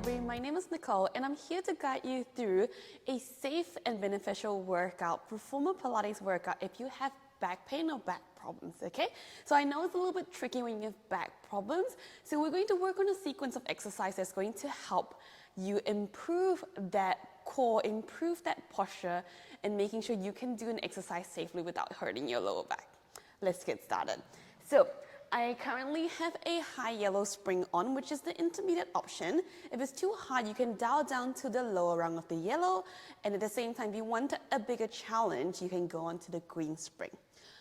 Library, my name is Nicole and I'm here to guide you through a safe and beneficial workout, performer Pilates workout if you have back pain or back problems, okay? So I know it's a little bit tricky when you have back problems, so we're going to work on a sequence of exercises that's going to help you improve that core, improve that posture, and making sure you can do an exercise safely without hurting your lower back. Let's get started. So I currently have a high yellow spring on, which is the intermediate option. If it's too hard, you can dial down to the lower rung of the yellow, and at the same time, if you want a bigger challenge, you can go on to the green spring.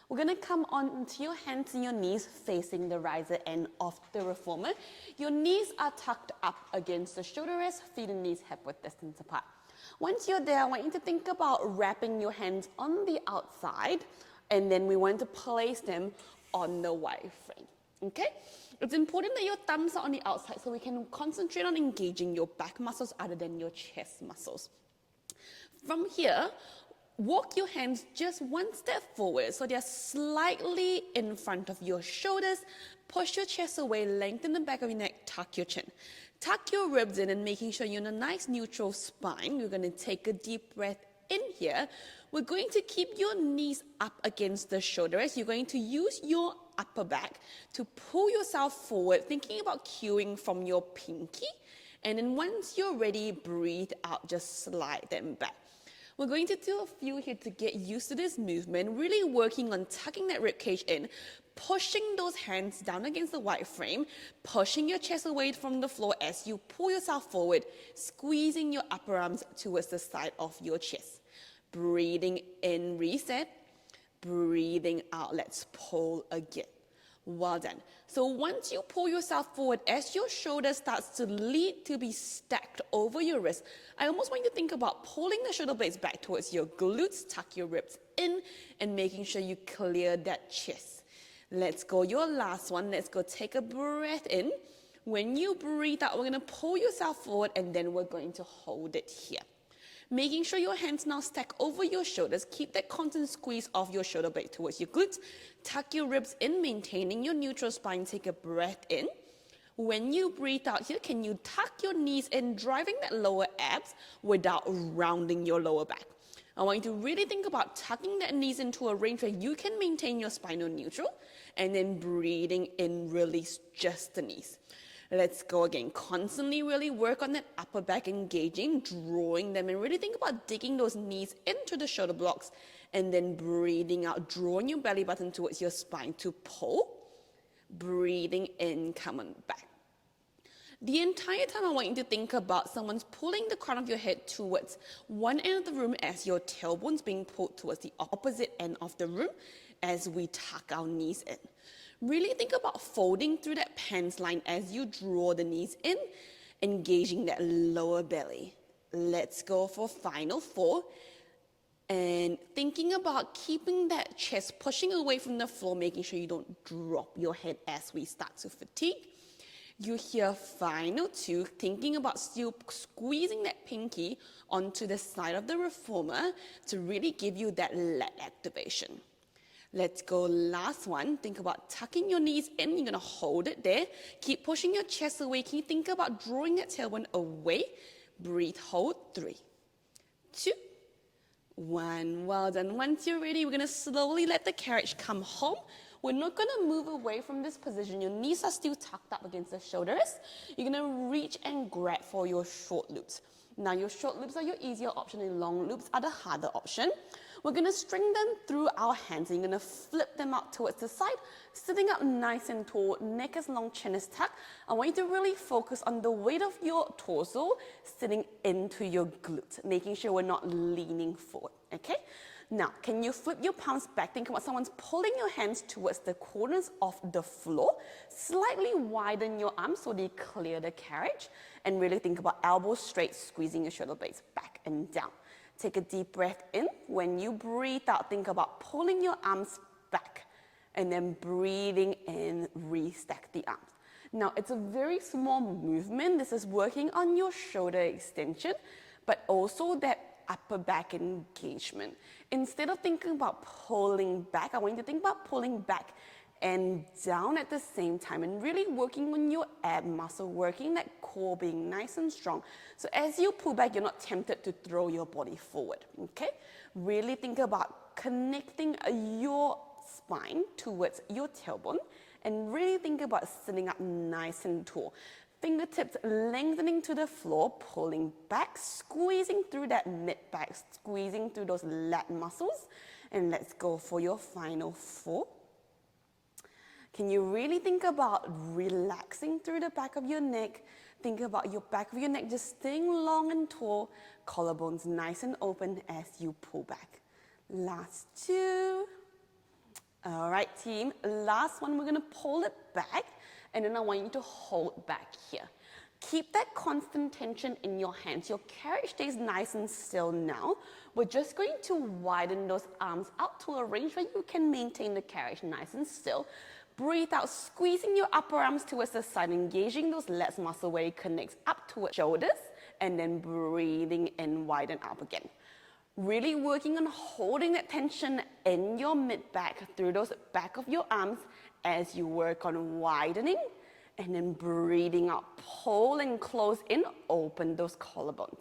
We're gonna come onto your hands and your knees facing the riser end of the reformer. Your knees are tucked up against the shoulder rest, feet and knees hip-width distance apart. Once you're there, I want you to think about wrapping your hands on the outside, and then we want to place them on the wireframe, okay? It's important that your thumbs are on the outside so we can concentrate on engaging your back muscles other than your chest muscles. From here, walk your hands just one step forward so they're slightly in front of your shoulders. Push your chest away, lengthen the back of your neck, tuck your chin. Tuck your ribs in and making sure you're in a nice neutral spine. You're gonna take a deep breath in here. We're going to keep your knees up against the shoulder rest. You're going to use your upper back to pull yourself forward, thinking about cueing from your pinky. And then once you're ready, breathe out, just slide them back. We're going to do a few here to get used to this movement, really working on tucking that ribcage in, pushing those hands down against the white frame, pushing your chest away from the floor as you pull yourself forward, squeezing your upper arms towards the side of your chest. Breathing in, reset. Breathing out, let's pull again. Well done. So once you pull yourself forward, as your shoulder starts to lead to be stacked over your wrist, I almost want you to think about pulling the shoulder blades back towards your glutes, tuck your ribs in, and making sure you clear that chest. Let's go, your last one. Let's go take a breath in. When you breathe out, we're gonna pull yourself forward and then we're going to hold it here. Making sure your hands now stack over your shoulders. Keep that constant squeeze of your shoulder blade towards your glutes. Tuck your ribs in, maintaining your neutral spine. Take a breath in. When you breathe out here, can you tuck your knees in, driving that lower abs without rounding your lower back? I want you to really think about tucking that knees into a range where you can maintain your spinal neutral, and then breathing in, release just the knees. Let's go again. Constantly really work on that upper back engaging, drawing them, and really think about digging those knees into the shoulder blocks, and then breathing out, drawing your belly button towards your spine to pull. Breathing in, come on back. The entire time I want you to think about someone's pulling the crown of your head towards one end of the room as your tailbone's being pulled towards the opposite end of the room as we tuck our knees in. Really think about folding through that pants line as you draw the knees in, engaging that lower belly. Let's go for final four. And thinking about keeping that chest pushing away from the floor, making sure you don't drop your head as we start to fatigue. You hear final two, thinking about still squeezing that pinky onto the side of the reformer to really give you that lat activation. Let's go last one. Think about tucking your knees in. You're gonna hold it there. Keep pushing your chest away. Can you think about drawing that tailbone away? Breathe, hold, 3, 2, 1. Well done. Once you're ready, we're gonna slowly let the carriage come home. We're not gonna move away from this position. Your knees are still tucked up against the shoulders. You're gonna reach and grab for your short loops. Now your short loops are your easier option and long loops are the harder option. We're gonna string them through our hands and you're gonna flip them out towards the side, sitting up nice and tall, neck is long, chin is tucked. I want you to really focus on the weight of your torso sitting into your glutes, making sure we're not leaning forward, okay? Now, can you flip your palms back? Think about someone's pulling your hands towards the corners of the floor. Slightly widen your arms so they clear the carriage. And really think about elbows straight, squeezing your shoulder blades back and down. Take a deep breath in. When you breathe out, think about pulling your arms back. And then breathing in, restack the arms. Now, it's a very small movement. This is working on your shoulder extension, but also that upper back engagement. Instead of thinking about pulling back, I want you to think about pulling back and down at the same time, and really working on your ab muscle, working that core, being nice and strong. So as you pull back, you're not tempted to throw your body forward, okay? Really think about connecting your spine towards your tailbone, and really think about sitting up nice and tall. Fingertips lengthening to the floor, pulling back, squeezing through that mid-back, squeezing through those lat muscles. And let's go for your final 4. Can you really think about relaxing through the back of your neck? Think about your back of your neck just staying long and tall, collarbones nice and open as you pull back. Last 2. All right, team. Last one, we're going to pull it back, and then I want you to hold back here. Keep that constant tension in your hands. Your carriage stays nice and still now. We're just going to widen those arms out to a range where you can maintain the carriage nice and still. Breathe out, squeezing your upper arms towards the side, engaging those lats muscle where it connects up towards shoulders, and then breathing in, widen up again. Really working on holding that tension in your mid-back through those back of your arms as you work on widening, and then breathing out, pull and close in, open those collarbones.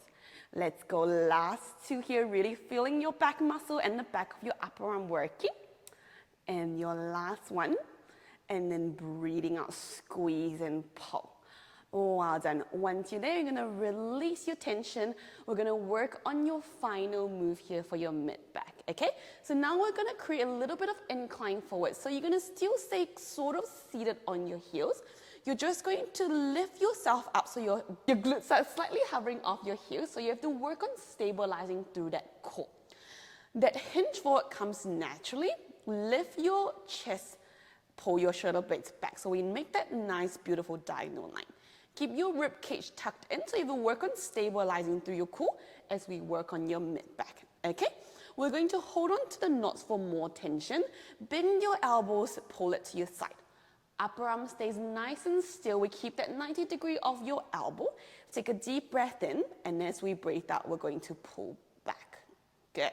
Let's go last 2 here, really feeling your back muscle and the back of your upper arm working. And your last one, and then breathing out, squeeze and pull. Well done. Once you're there, you're going to release your tension. We're going to work on your final move here for your mid-back, okay? So now we're going to create a little bit of incline forward. So you're going to still stay sort of seated on your heels. You're just going to lift yourself up so your glutes are slightly hovering off your heels. So you have to work on stabilizing through that core. That hinge forward comes naturally. Lift your chest, pull your shoulder blades back. So we make that nice, beautiful diagonal line. Keep your rib cage tucked in so you will work on stabilizing through your core as we work on your mid-back, okay? We're going to hold on to the knots for more tension. Bend your elbows, pull it to your side. Upper arm stays nice and still. We keep that 90 degree of your elbow. Take a deep breath in, and as we breathe out, we're going to pull back. Good.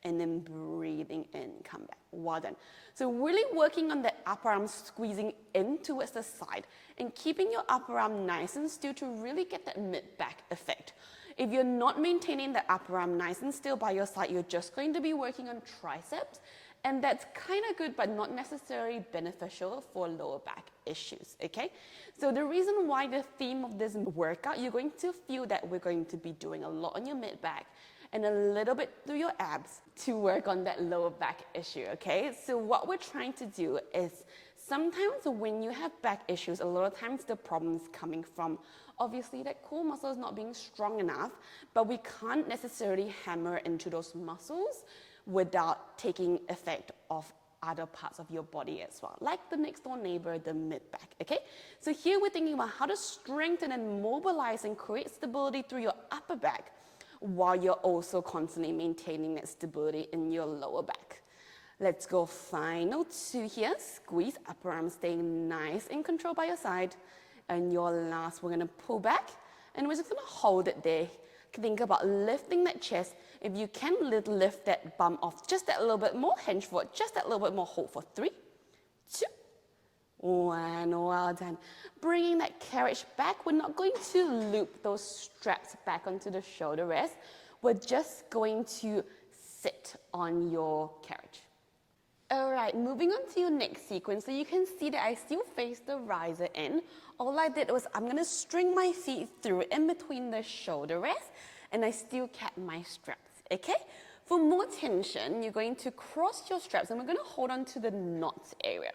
And then breathing in, come back. Well done. So really working on that upper arm squeezing in towards the side and keeping your upper arm nice and still to really get that mid-back effect. If you're not maintaining the upper arm nice and still by your side, you're just going to be working on triceps, and that's kind of good but not necessarily beneficial for lower back issues, okay? So the reason why the theme of this workout, you're going to feel that we're going to be doing a lot on your mid-back and a little bit through your abs to work on that lower back issue, okay? So what we're trying to do is sometimes when you have back issues, a lot of times the problem's coming from obviously that core muscle is not being strong enough, but we can't necessarily hammer into those muscles without taking effect of other parts of your body as well, like the next door neighbor, the mid-back, okay? So here we're thinking about how to strengthen and mobilize and create stability through your upper back, while you're also constantly maintaining that stability in your lower back. Let's go final 2 here. Squeeze, upper arm staying nice in control by your side. And your last, we're gonna pull back, and we're just gonna hold it there. Think about lifting that chest. If you can lift that bum off just that little bit more, hinge forward, just that little bit more, hold for 3, 2, 1, well done. Bringing that carriage back, we're not going to loop those straps back onto the shoulder rest. We're just going to sit on your carriage. All right, moving on to your next sequence. So you can see that I still face the riser in. All I did was I'm gonna string my feet through in between the shoulder rest, and I still kept my straps, okay? For more tension, you're going to cross your straps, and we're gonna hold on to the knots area.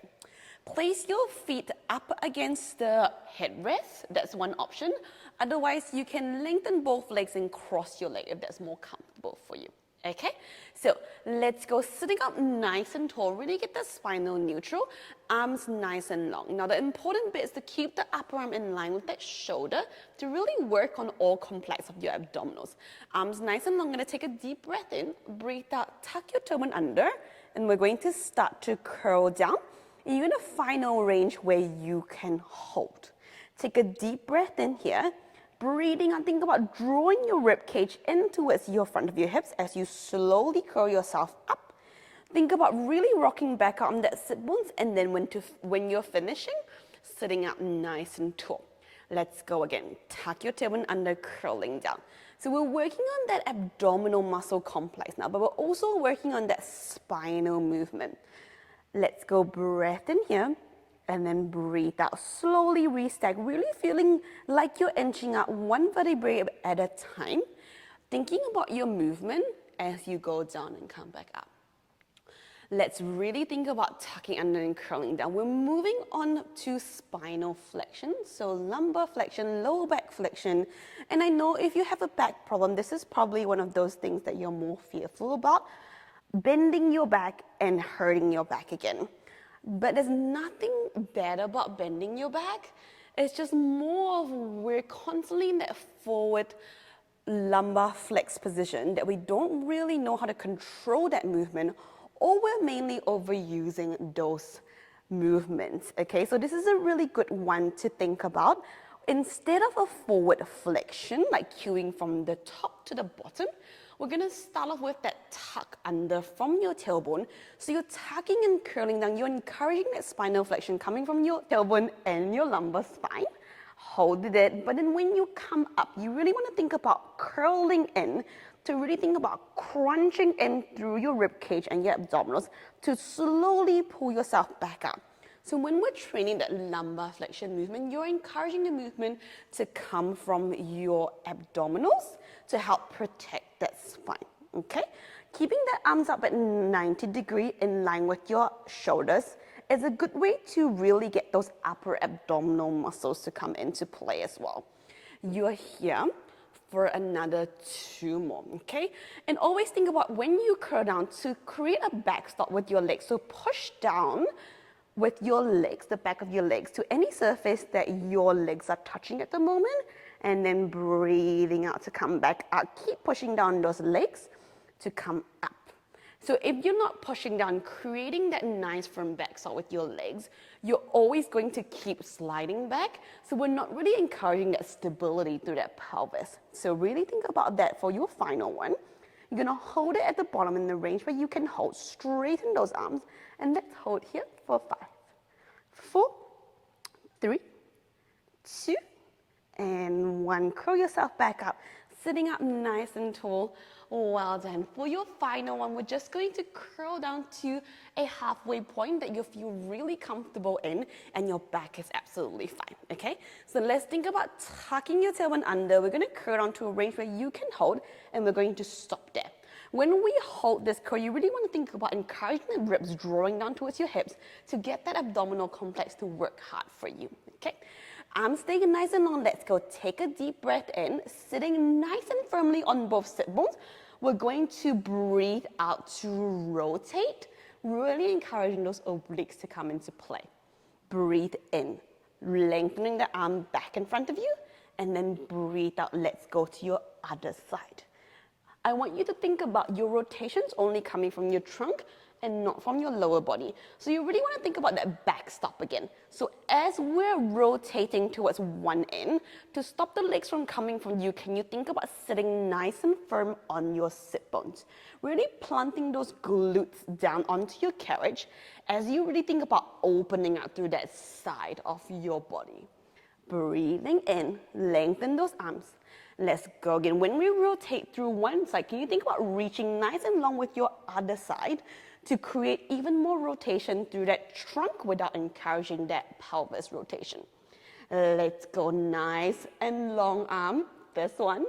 Place your feet up against the headrest. That's one option. Otherwise, you can lengthen both legs and cross your leg if that's more comfortable for you. Okay? So let's go sitting up nice and tall. Really get the spinal neutral. Arms nice and long. Now, the important bit is to keep the upper arm in line with that shoulder to really work on all complex of your abdominals. Arms nice and long. I'm going to take a deep breath in. Breathe out. Tuck your tailbone under. And we're going to start to curl down. And you're in a final range where you can hold. Take a deep breath in here. Breathing out, think about drawing your rib cage in towards your front of your hips as you slowly curl yourself up. Think about really rocking back on that sit bones, and then when you're finishing, sitting up nice and tall. Let's go again. Tuck your tailbone under, curling down. So we're working on that abdominal muscle complex now, but we're also working on that spinal movement. Let's go, breath in here, and then breathe out. Slowly restack, really feeling like you're inching up one vertebrae at a time. Thinking about your movement as you go down and come back up. Let's really think about tucking under and curling down. We're moving on to spinal flexion. So lumbar flexion, lower back flexion. And I know if you have a back problem, this is probably one of those things that you're more fearful about. Bending your back and hurting your back again. But there's nothing bad about bending your back. It's just more of we're constantly in that forward lumbar flex position that we don't really know how to control that movement, or we're mainly overusing those movements, okay? So this is a really good one to think about. Instead of a forward flexion, like cueing from the top to the bottom, we're gonna start off with that tuck under from your tailbone. So you're tucking and curling down, you're encouraging that spinal flexion coming from your tailbone and your lumbar spine. Hold it, but then when you come up, you really wanna think about curling in, to really think about crunching in through your rib cage and your abdominals to slowly pull yourself back up. So when we're training that lumbar flexion movement, you're encouraging the movement to come from your abdominals to help protect that spine, okay? Keeping the arms up at 90 degrees in line with your shoulders is a good way to really get those upper abdominal muscles to come into play as well. You're here for another 2 more, okay? And always think about when you curl down to create a backstop with your legs. So push down with your legs, the back of your legs, to any surface that your legs are touching at the moment, and then breathing out to come back out. Keep pushing down those legs to come up. So if you're not pushing down, creating that nice firm backstop with your legs, you're always going to keep sliding back. So we're not really encouraging that stability through that pelvis. So really think about that for your final one. You're gonna hold it at the bottom in the range where you can hold. Straighten those arms. And let's hold here for 5, 4, 3, 2, and 1. Curl yourself back up. Sitting up nice and tall. Well done. For your final one, we're just going to curl down to a halfway point that you feel really comfortable in, and your back is absolutely fine, okay? So let's think about tucking your tailbone under. We're gonna curl down to a range where you can hold, and we're going to stop there. When we hold this curl, you really want to think about encouraging the ribs drawing down towards your hips to get that abdominal complex to work hard for you, okay? Arms staying nice and long. Let's go. Take a deep breath in, sitting nice and firmly on both sit bones. We're going to breathe out to rotate, really encouraging those obliques to come into play. Breathe in, lengthening the arm back in front of you, and then breathe out. Let's go to your other side. I want you to think about your rotations only coming from your trunk and not from your lower body. So you really want to think about that backstop again. So as we're rotating towards one end, to stop the legs from coming from you, can you think about sitting nice and firm on your sit bones? Really planting those glutes down onto your carriage as you really think about opening out through that side of your body. Breathing in, lengthen those arms. Let's go again. When we rotate through one side, can you think about reaching nice and long with your other side to create even more rotation through that trunk without encouraging that pelvis rotation? Let's go. Nice and long arm, this one,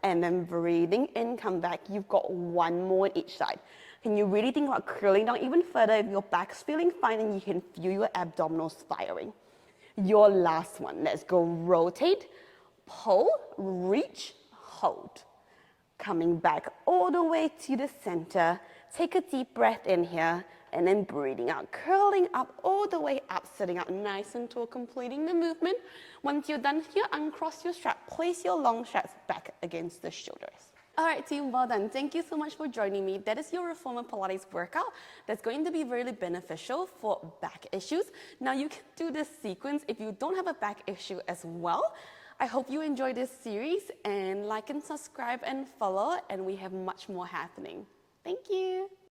and then breathing in, come back. You've got one more on each side. Can you really think about curling down even further if your back's feeling fine and you can feel your abdominals firing? Your last one. Let's go. Rotate, pull, reach, hold. Coming back all the way to the center. Take a deep breath in here, and then breathing out, curling up all the way up, sitting up nice and tall, completing the movement. Once you're done here, uncross your strap, place your long straps back against the shoulders. All right, team, well done. Thank you so much for joining me. That is your Reformer Pilates workout that's going to be really beneficial for back issues. Now, you can do this sequence if you don't have a back issue as well. I hope you enjoy this series, and like and subscribe and follow, and we have much more happening. Thank you.